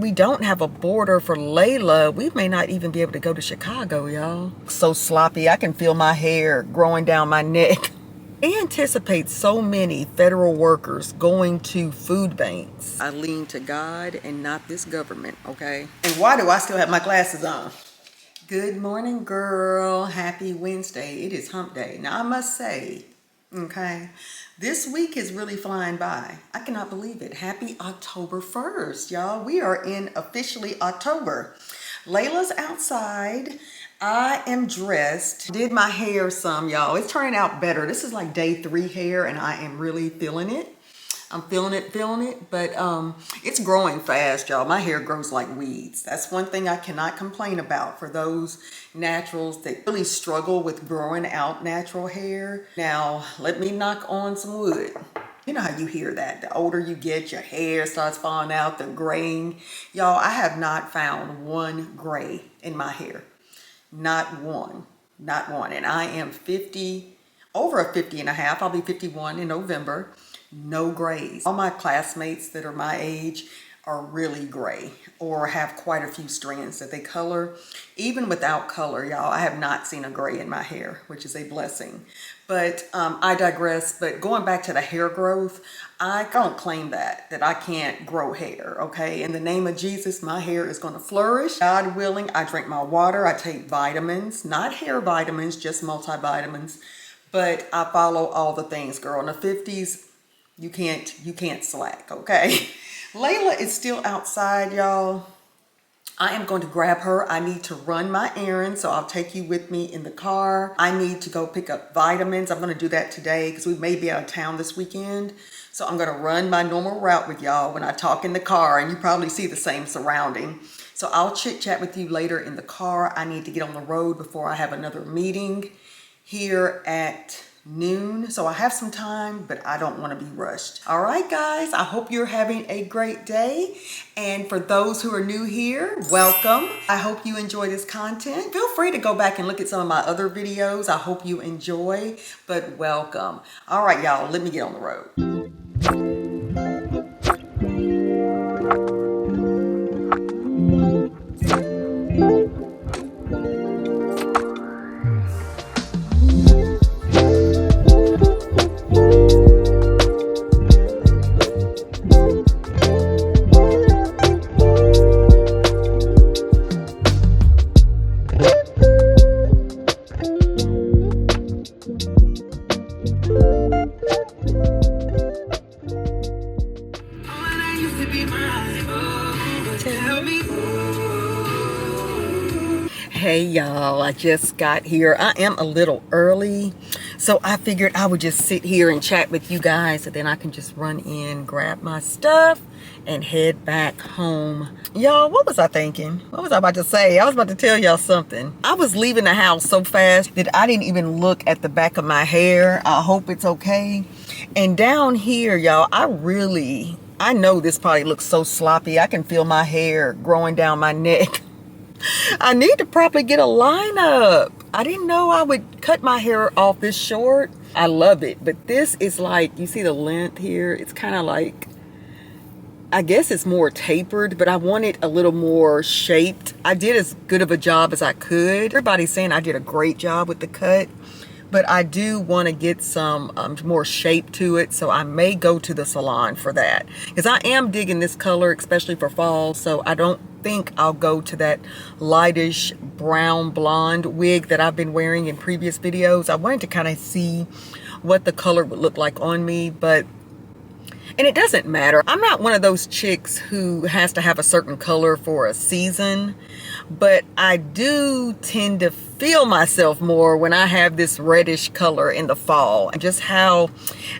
We don't have a border for Layla. We may not even be able to go to Chicago, y'all. So sloppy, I can feel my hair growing down my neck. They anticipate so many federal workers going to food banks. I lean to God and not this government, okay? And why do I still have my glasses on? Good morning, girl. Happy Wednesday. It is hump day. Now, I must say, okay, this week is really flying by. I cannot believe it. Happy October 1st, y'all. We are in officially October. Layla's outside. I am dressed. Did my hair some, y'all. It's turning out better. This is like day 3 hair, and I am really feeling it. I'm feeling it, but it's growing fast, y'all. My hair grows like weeds. That's one thing I cannot complain about for those naturals that really struggle with growing out natural hair. Now, let me knock on some wood. You know how you hear that. The older you get, your hair starts falling out, the graying. Y'all, I have not found one gray in my hair. Not one. And I am 50, over 50 and a half. I'll be 51 in November. No grays. All my classmates that are my age are really gray or have quite a few strands that they color. Even without color, y'all, I have not seen a gray in my hair, which is a blessing. But I digress. But going back to the hair growth, I don't claim that I can't grow hair, okay? In the name of Jesus, my hair is going to flourish. God willing, I drink my water. I take vitamins, not hair vitamins, just multivitamins. But I follow all the things, girl. In the 50s, you can't slack, okay? Layla is still outside, y'all. I am going to grab her. I need to run my errand, so I'll take you with me in the car. I need to go pick up vitamins. I'm going to do that today because we may be out of town this weekend. So I'm going to run my normal route with y'all when I talk in the car, and you probably see the same surrounding. So I'll chit chat with you later in the car. I need to get on the road before I have another meeting here at noon. So I have some time, but I don't want to be rushed. All right, guys, I hope you're having a great day. And for those who are new here, welcome. I hope you enjoy this content. Feel free to go back and look at some of my other videos. I hope you enjoy, but welcome. All right, y'all, let me get on the road. Hey y'all, I just got here. I am a little early, so I figured I would just sit here and chat with you guys, and then I can just run in, grab my stuff, and head back home. Y'all, what was I thinking? What was I about to say? I was about to tell y'all something. I was leaving the house so fast that I didn't even look at the back of my hair. I hope it's okay. And down here, y'all, I know this probably looks so sloppy. I can feel my hair growing down my neck. I need to probably get a lineup. I didn't know I would cut my hair off this short. I love it, but this is like, you see the length here? It's kind of like, I guess it's more tapered, but I want it a little more shaped. I did as good of a job as I could. Everybody's saying I did a great job with the cut, but I do want to get some more shape to it, so I may go to the salon for that. Because I am digging this color, especially for fall, so I don't think I'll go to that lightish brown blonde wig that I've been wearing in previous videos. I wanted to kind of see what the color would look like on me, and it doesn't matter. I'm not one of those chicks who has to have a certain color for a season, but I do tend to feel myself more when I have this reddish color in the fall. And just how,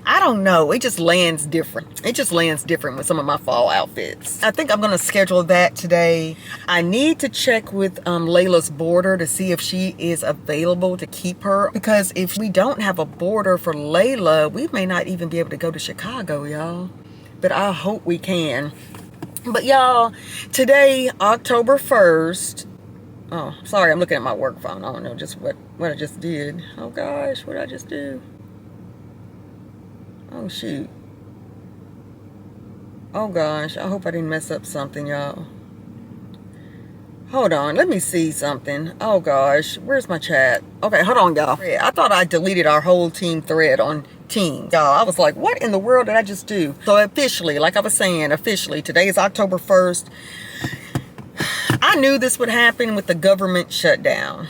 I don't know, it just lands different. It just lands different with some of my fall outfits. I think I'm going to schedule that today. I need to check with Layla's boarder to see if she is available to keep her. Because if we don't have a boarder for Layla, we may not even be able to go to Chicago, y'all. But I hope we can. But y'all, today, October 1st, oh, sorry, I'm looking at my work phone. I don't know just what I just did. Oh gosh, what did I just do? Oh shoot. Oh gosh, I hope I didn't mess up something, y'all. Hold on, let me see something. Oh gosh, where's my chat? Okay, hold on, y'all. I thought I deleted our whole team thread on Teams. Y'all, I was like, what in the world did I just do? So officially, like I was saying, officially, today is October 1st. I knew this would happen with the government shutdown.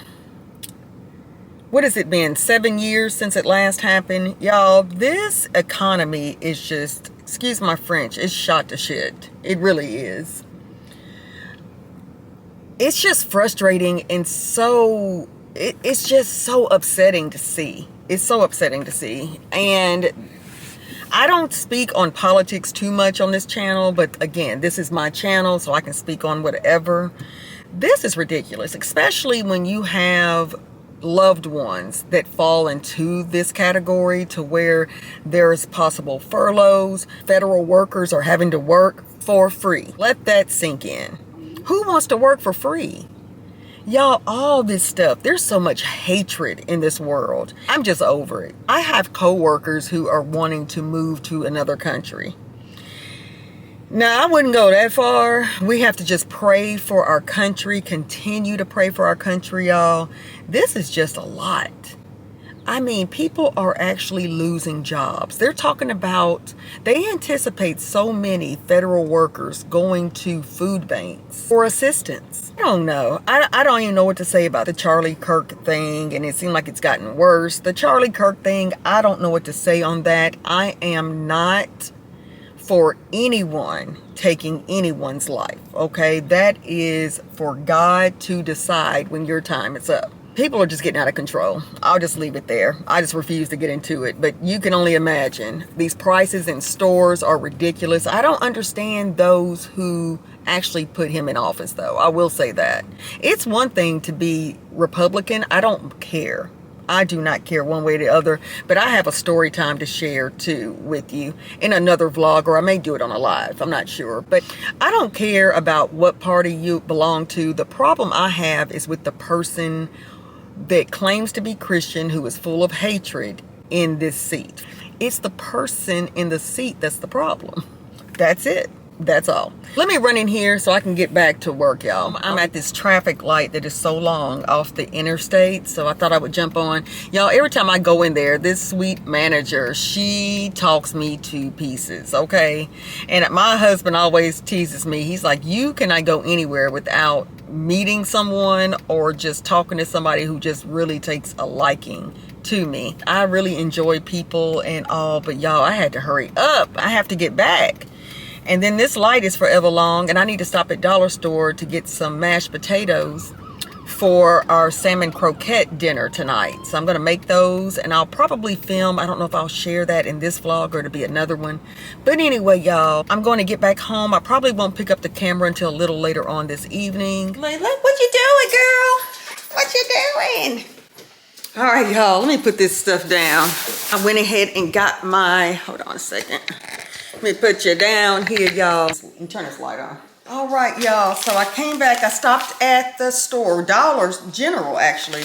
What has it been? 7 years since it last happened? Y'all, this economy is just, excuse my French, it's shot to shit. It really is. It's just frustrating and so, it's just so upsetting to see. It's so upsetting to see. And I don't speak on politics too much on this channel, but again, this is my channel, so I can speak on whatever. This is ridiculous, especially when you have loved ones that fall into this category to where there's possible furloughs. Federal workers are having to work for free. Let that sink in. Who wants to work for free? Y'all, all this stuff, there's so much hatred in this world. I'm just over it. I have coworkers who are wanting to move to another country. Now, I wouldn't go that far. We have to just pray for our country, continue to pray for our country, y'all. This is just a lot. I mean, people are actually losing jobs. They're talking about, they anticipate so many federal workers going to food banks for assistance. I don't know. I don't even know what to say about the Charlie Kirk thing, and it seemed like it's gotten worse. The Charlie Kirk thing, I don't know what to say on that. I am not for anyone taking anyone's life, okay? That is for God to decide when your time is up. People are just getting out of control. I'll just leave it there. I just refuse to get into it. But you can only imagine. These prices in stores are ridiculous. I don't understand those who actually put him in office, though. I will say that. It's one thing to be Republican. I don't care. I do not care one way or the other. But I have a story time to share, too, with you in another vlog, or I may do it on a live. I'm not sure. But I don't care about what party you belong to. The problem I have is with the person that claims to be Christian who is full of hatred in this seat. It's the person in the seat that's the problem. That's it. That's all. Let me run in here so I can get back to work, y'all. I'm at this traffic light that is so long off the interstate, so I thought I would jump on. Y'all, every time I go in there, this sweet manager, she talks me to pieces, okay? And my husband always teases me. He's like, you cannot go anywhere without meeting someone or just talking to somebody who just really takes a liking to me. I really enjoy people and all, but y'all, I had to hurry up. I have to get back. And then this light is forever long, and I need to stop at Dollar Store to get some mashed potatoes for our salmon croquette dinner tonight. So I'm going to make those, and I'll probably film. I don't know if I'll share that in this vlog or it'll be another one. But anyway, y'all, I'm going to get back home. I probably won't pick up the camera until a little later on this evening. Layla, what you doing, girl? What you doing? All right, y'all, let me put this stuff down. I went ahead and got my, hold on a second. Let me put you down here, y'all. Let me turn this light on. All right, y'all. So I came back. I stopped at the store, Dollar General, actually,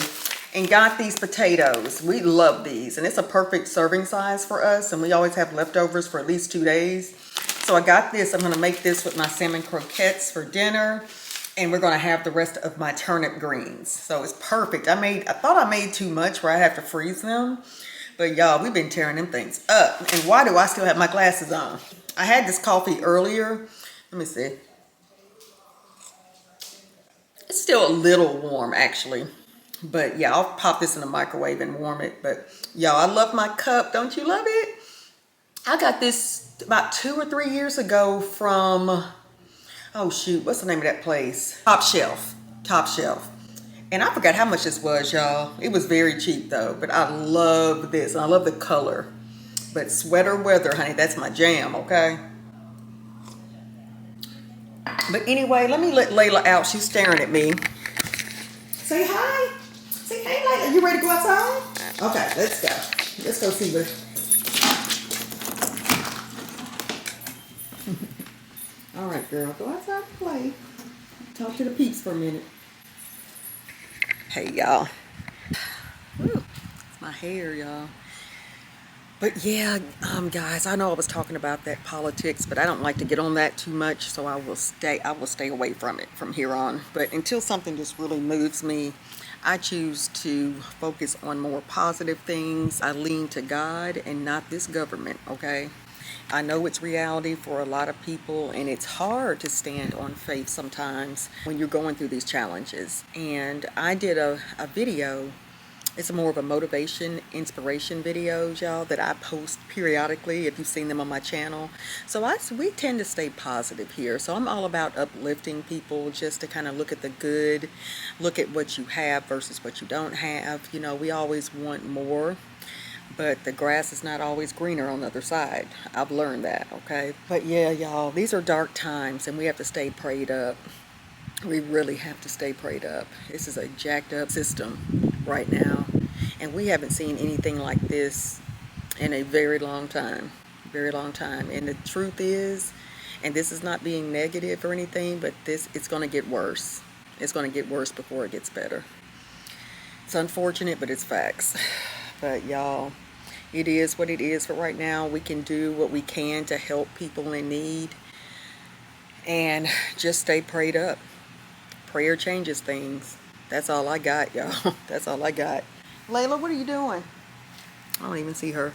and got these potatoes. We love these, and it's a perfect serving size for us, and we always have leftovers for at least 2 days. So I got this. I'm going to make this with my salmon croquettes for dinner, and we're going to have the rest of my turnip greens. So it's perfect. I thought I made too much where I have to freeze them. But y'all, we've been tearing them things up. And why do I still have my glasses on? I had this coffee earlier. Let me see. It's still a little warm, actually. But yeah, I'll pop this in the microwave and warm it. But y'all, I love my cup. Don't you love it? I got this about 2 or 3 years ago from, oh shoot, what's the name of that place? Top Shelf. Top Shelf. And I forgot how much this was, y'all. It was very cheap, though. But I love this. And I love the color. But sweater weather, honey, that's my jam, okay? But anyway, let me let Layla out. She's staring at me. Say hi. Say, hey, Layla. You ready to go outside? Okay, let's go. Let's go see what... All right, girl. Go outside and play. Talk to the peeps for a minute. Hey, y'all. It's my hair, y'all. But yeah, guys, I know I was talking about that politics, but I don't like to get on that too much, so I will stay away from it from here on. But until something just really moves me, I choose to focus on more positive things. I lean to God and not this government, okay? I know it's reality for a lot of people, and it's hard to stand on faith sometimes when you're going through these challenges. And I did a video. It's more of a motivation, inspiration videos, y'all, that I post periodically if you've seen them on my channel. So we tend to stay positive here. So I'm all about uplifting people, just to kind of look at the good, look at what you have versus what you don't have. You know, we always want more, but the grass is not always greener on the other side. I've learned that, okay? But yeah, y'all, these are dark times, and we have to stay prayed up. We really have to stay prayed up. This is a jacked up system right now, and we haven't seen anything like this in a very long time. Very long time. And the truth is, and this is not being negative or anything, but it's going to get worse. It's going to get worse before it gets better. It's unfortunate, but it's facts. But y'all, it is what it is for right now. We can do what we can to help people in need, and just stay prayed up. Prayer changes things. That's all I got, y'all. That's all I got. Layla, what are you doing? I don't even see her.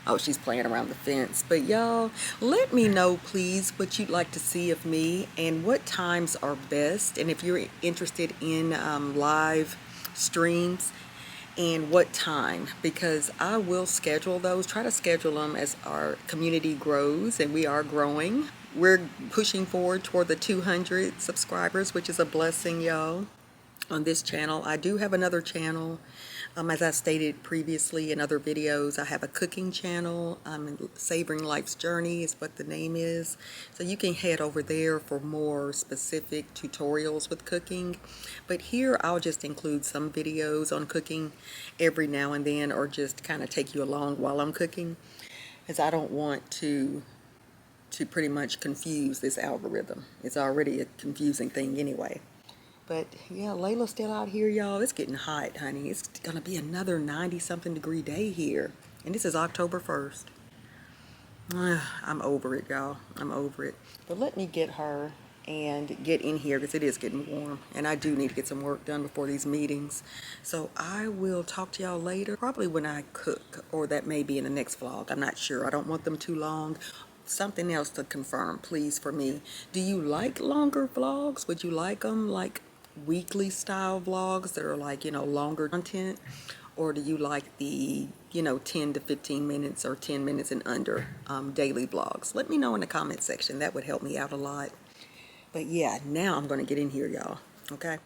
Oh, she's playing around the fence. But y'all, let me know, please, what you'd like to see of me and what times are best. And if you're interested in live streams, and what time, because I will schedule those, try to schedule them as our community grows, and we are growing. We're pushing forward toward the 200 subscribers, which is a blessing, y'all, on this channel. I do have another channel. As I stated previously in other videos, I have a cooking channel. Savoring Life's Journey is what the name is. So you can head over there for more specific tutorials with cooking. But here I'll just include some videos on cooking every now and then, or just kind of take you along while I'm cooking, as I don't want to pretty much confuse this algorithm. It's already a confusing thing anyway. But yeah, Layla's still out here, y'all. It's getting hot, honey. It's gonna be another 90-something degree day here. And this is October 1st. I'm over it, y'all. I'm over it. But let me get her and get in here, because it is getting warm. And I do need to get some work done before these meetings. So I will talk to y'all later, probably when I cook, or that may be in the next vlog. I'm not sure. I don't want them too long. Something else to confirm, please, for me. Do you like longer vlogs? Would you like them like weekly style vlogs that are like, longer content? Or do you like the, 10 to 15 minutes or 10 minutes and under daily vlogs? Let me know in the comment section. That would help me out a lot. But yeah, now I'm going to get in here, y'all. Okay?